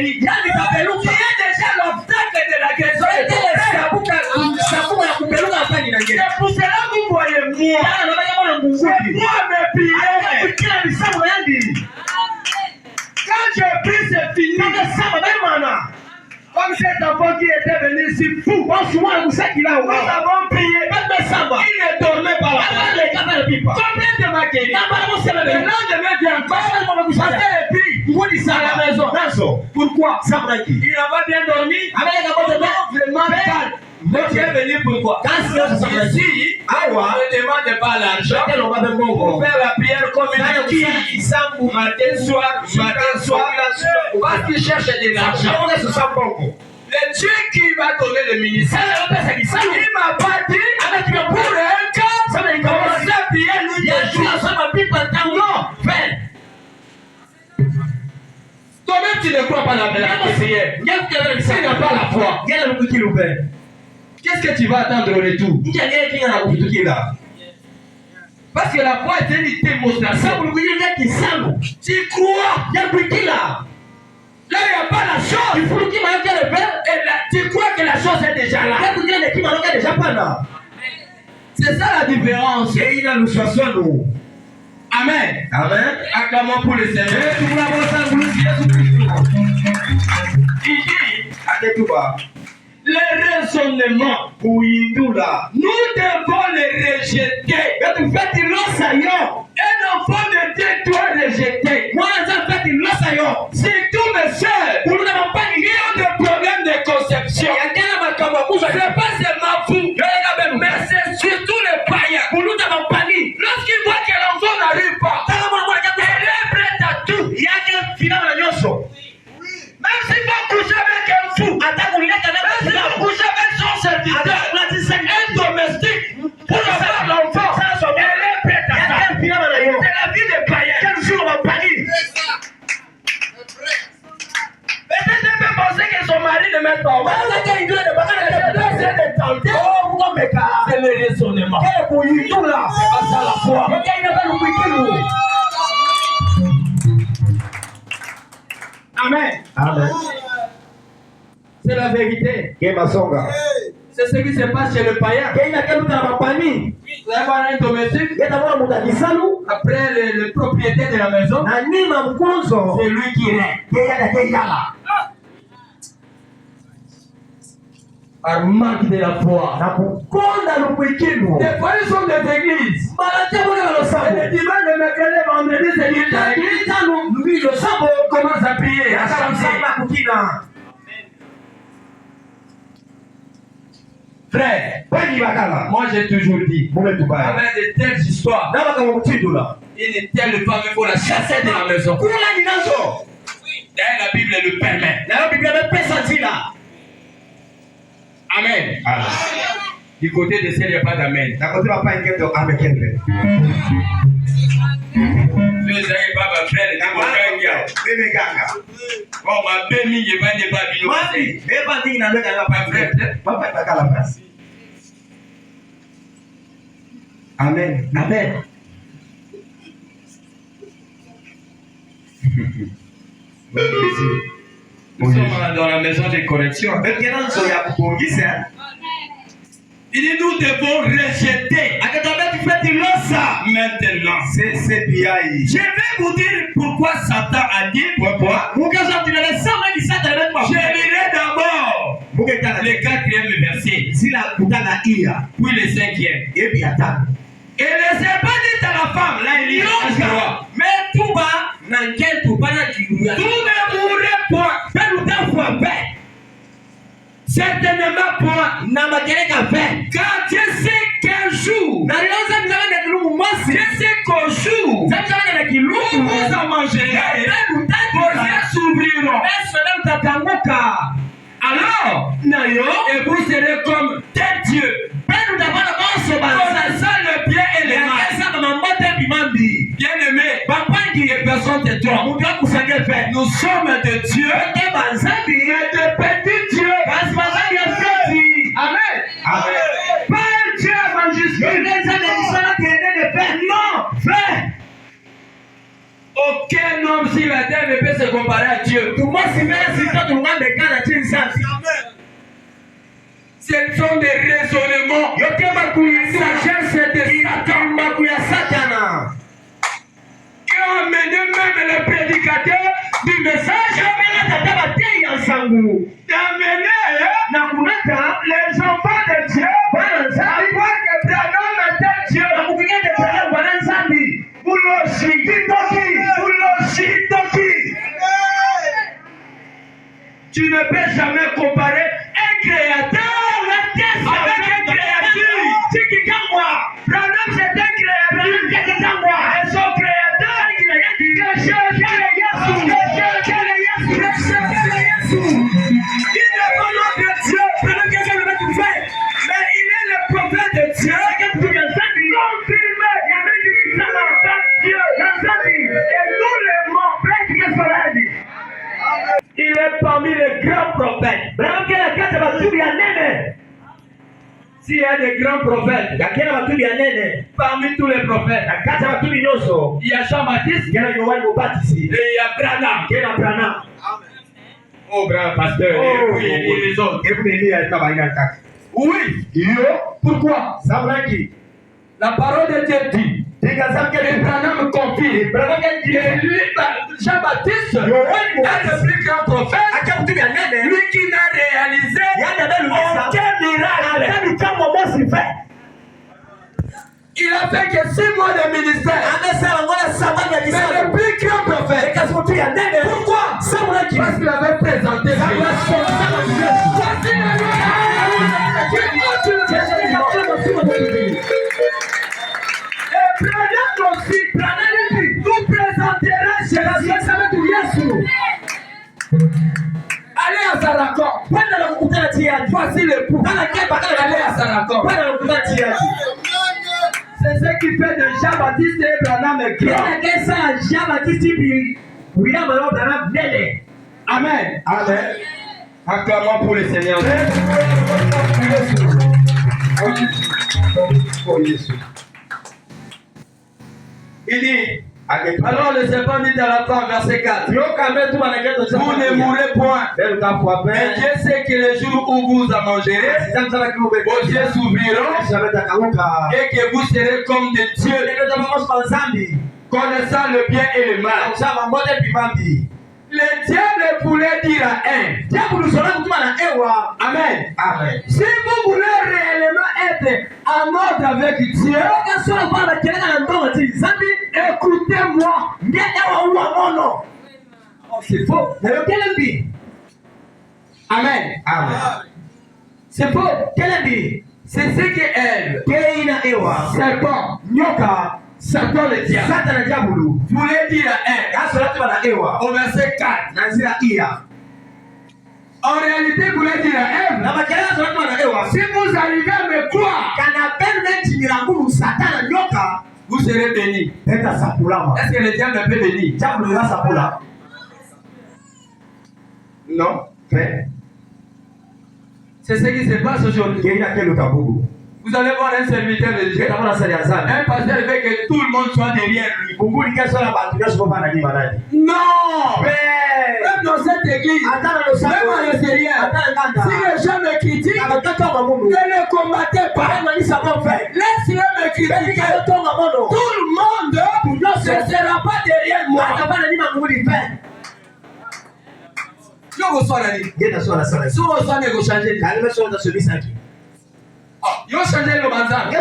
qui est déjà l'obstacle de la guérison. C'est pour cela que vous voyez moi. C'est moi mes prières. Quand je prie, c'est fini. Comme cet enfant qui était venu ici fou. Nous avons prié. Il ne dormait pas là. Combien de ma guérison? Le lendemain vient encore. Pasteur et puis, vous dites ça à la maison. Pourquoi? Il n'a pas bien dormi. Vraiment calme. Mais tu es venu pourquoi? Ici, on ne demande pas l'argent pour faire la prière comme une matin, soir. Parce qu'il cherche de l'argent. Le Dieu qui va donner le ministère, il m'a pas dit pour un cas, on s'est prié, nous non, fais. Toi-même, tu ne crois pas la prière. Tu n'as pas la foi. Qu'est-ce que tu vas attendre au retour? Parce que la foi est une démonstration. Tu crois. Là, il n'y a pas la chose. Et là, tu crois que la chose est déjà là. C'est ça la différence. Amen. Amen. Acclamons pour le Seigneur. Les raisonnements, nous devons les rejeter. Un enfant de Dieu doit rejeter. C'est tout, mes soeurs. Il y a des problèmes de conception. C'est pas seulement vous, mais c'est surtout les païens. Lorsqu'ils voient que l'enfant n'arrive pas, elle est prête à tout. Même s'il va coucher avec un fou, même s'il va coucher avec son serviteur, un domestique, pour avoir l'enfant, elle est prête à ça. C'est la vie des païens. Quel jour on va panier? Peut-être qu'elle peut penser que son mari ne met pas. C'est le raisonnement. C'est pas ça la foi. Amen. Amen. C'est la vérité. C'est ce qui se passe chez le païen. Vous allez voir un domestique. Après le propriétaire de la maison, c'est lui qui règne. Par manque de la foi. Des fois, ils sont des églises. Et le dimanche, le mercredi, vendredi, c'est l'église. Lui, le sabbat, on commence à prier, à chanter. Frère, moi j'ai toujours dit, avec de telles histoires, une telle femme, il faut la chasser de la maison. D'ailleurs, la Bible le permet. Amen. Du côté de celle, il n'y a pas d'amen. Vous n'avez pas ma frère, oh, ma béni, il n'est pas Amen. Amen. Nous sommes dans la maison de correction. Il dit nous devons rejeter. Maintenant. Je vais vous dire pourquoi Satan a dit pourquoi. Je lirai d'abord le 4e verset. Puis le 5e. Et ne s'est pas dit à la femme, là il dit mais tout va, tout ne mourrait point. Certainement point. Car je sais qu'un jour, je sais qu'au jour, vous en mangerez, vos yeux s'ouvriront. Alors, et vous serez comme tel Dieu. Connaissant le bien et le mal. Bien-aimé, personne ne trompe. Nous sommes de Dieu, mais de petits dieux. Amen. Amen. Pas un Dieu majuscule. Non, frère. Aucun homme sur la terre ne peut se comparer à Dieu. Ce sont des raisonnements. Sagesse de Satan. Qui ont amené même les prédicateurs du message d'amener les enfants de Dieu à croire que Branham était Dieu. Tu ne peux jamais comparer un créateur avec un créature. Branham c'est un créateur. Et son créateur, il n'est pas notre Dieu. Mais il est le prophète de Dieu. Il est parmi les grands prophètes. S'il y a des grands prophètes, parmi tous les prophètes, il y a Jean-Baptiste et il y a Branham. Oh, grand pasteur, et les autres. Oui. Pourquoi? La parole de Dieu dit. Et Branham confie. Et lui, Jean-Baptiste, est le plus grand prophète, lui qui n'a réalisé aucun miracle. Il a fait que 6 mois de ministère. Mais le plus grand prophète. Pourquoi? Parce qu'il avait présenté nous présentera Jésus. Allez à Sarakon. Voici le pouls. Allez à Sarakon. C'est ce qui fait de Jean-Baptiste et Branham Amen. Amen. Acclamons pour le Seigneur. Il dit, alors le serpent dit à la femme, verset 4, vous ne mourrez point. Et Dieu sait que le jour où vous en mangerez, vos yeux s'ouvriront et que vous serez comme des dieux, connaissant le bien et le mal. Le diable voulait dire à un. Amen. Amen. Si vous voulez réellement être en ordre avec Dieu, écoutez-moi. Oh, c'est faux. Amen. Amen. C'est faux. C'est ce que elle, serpent, nyoka, Satan le diable, voulait dire à elle, au verset 4, en réalité, voulait dire à elle, si vous arrivez à me croire, vous serez béni. Est-ce que le diable peut bénir? Non. C'est ce qui se passe aujourd'hui. Vous allez voir un serviteur de Dieu, un pasteur veut que tout le monde soit derrière lui. Non! Même dans cette église, même à l'extérieur, si les gens me critiquent, ne les combattez pas. Laisse-les me critiquer. Tout le monde ne sera pas derrière moi. Je vous sois là. Si vous soyez changer. Ils ont changé le mandat. Il y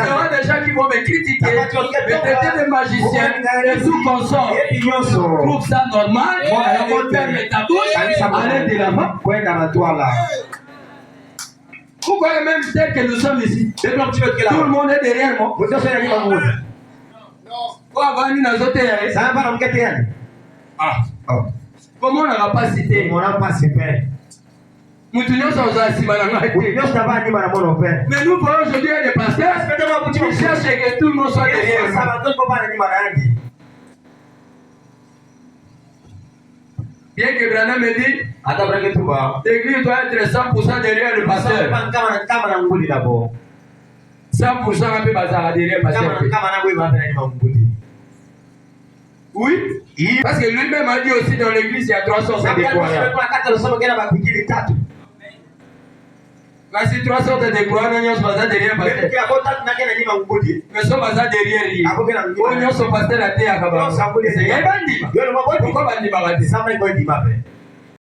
aura des gens qui vont me critiquer, me traiter de magicien et tout consort. Trouve ça normal. Ferme ta bouche. Allez de l'avant. Vous voyez même tel que nous sommes ici. Tout le monde est derrière moi. Comment on n'a pas cité? Mais nous voyons aujourd'hui des pasteurs qui cherchent que tout le monde soit derrière. Bien que Branham me dit, l'église doit être 100% derrière le pasteur. 100% un peu derrière le pasteur. Oui. Parce que lui-même a dit aussi dans l'église, il y a 3 sortes de croyants. Voici 3 sortes de croyants, nous sommes derrière pasteur. Nous sommes derrière lui. Nous sommes pasteur à terre. Pourquoi bandit?